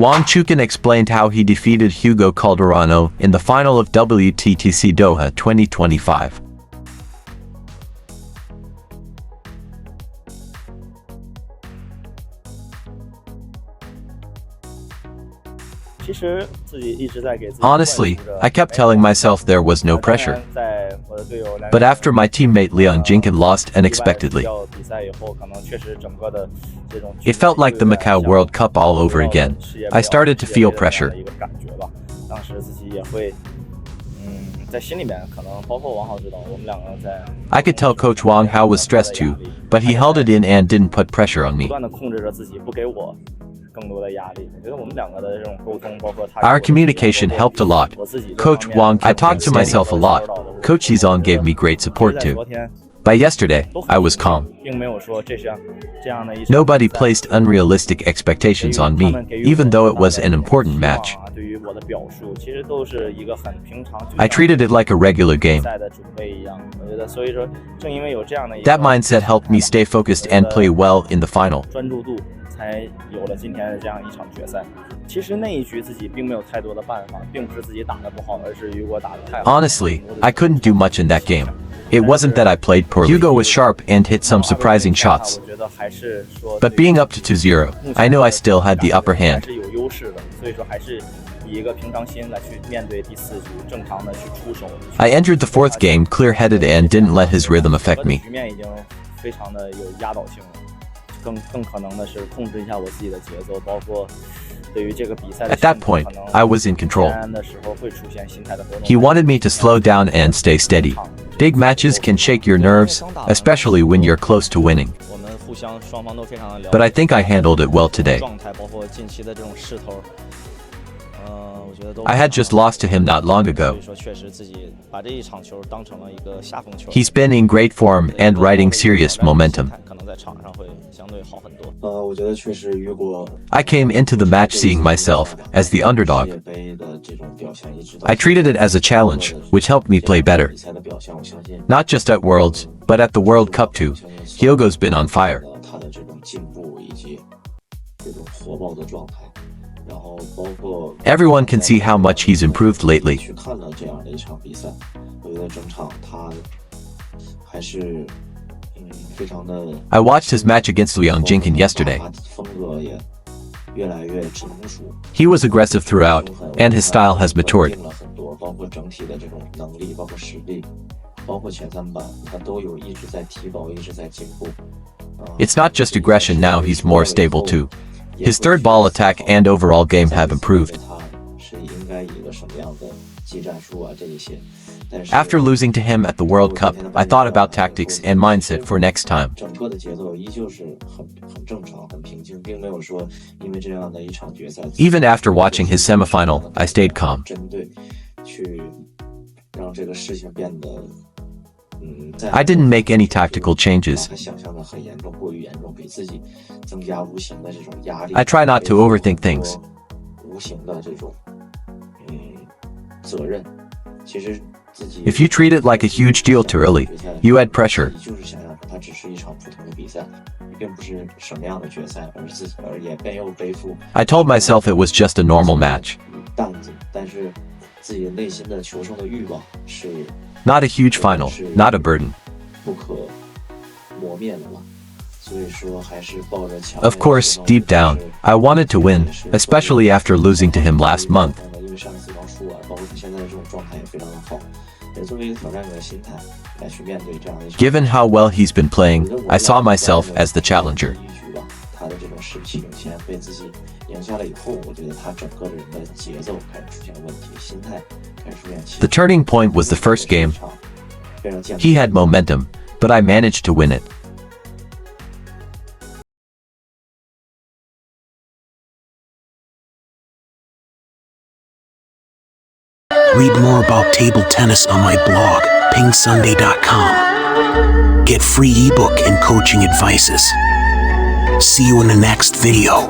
Wang Chuqin explained how he defeated Hugo Calderano in the final of WTTC Doha 2025. Honestly, I kept telling myself there was no pressure. But after my teammate Zhang Jike lost unexpectedly, it felt like the Macau World Cup all over again. I started to feel pressure. I could tell Coach Wang Hao was stressed too, but he held it in and didn't put pressure on me. Our communication helped a lot. Coach Wang, I talked to myself a lot. Coach Zhang gave me great support too. By yesterday, I was calm. Nobody placed unrealistic expectations on me, even though it was an important match. I treated it like a regular game. That mindset helped me stay focused and play well in the final. Honestly, I couldn't do much in that game. It wasn't that I played poorly. Hugo was sharp and hit some surprising shots. But being up to 2-0, I knew I still had the upper hand. I entered the fourth game clear-headed and didn't let his rhythm affect me. At that point, I was in control. He wanted me to slow down and stay steady. Big matches can shake your nerves, especially when you're close to winning. But I think I handled it well today. I had just lost to him not long ago. He's been in great form and riding serious momentum. I came into the match seeing myself as the underdog. I treated it as a challenge, which helped me play better. Not just at Worlds, but at the World Cup too. Hugo's been on fire. Everyone can see how much he's improved lately. I watched his match against Zhang Jike yesterday. He was aggressive throughout, and his style has matured. It's not just aggression now, he's more stable too. His third ball attack and overall game have improved. After losing to him at the World Cup, I thought about tactics and mindset for next time. Even after watching his semifinal, I stayed calm. I didn't make any tactical changes. I try not to overthink things. If you treat it like a huge deal too early, you add pressure. I told myself it was just a normal match. Not a huge final, not a burden. Of course, deep down, I wanted to win, especially after losing to him last month. Given how well he's been playing, I saw myself as the challenger. The turning point was the first game. He had momentum, but I managed to win it. Read more about table tennis on my blog, PingSunday.com. Get free ebook and coaching advices. See you in the next video.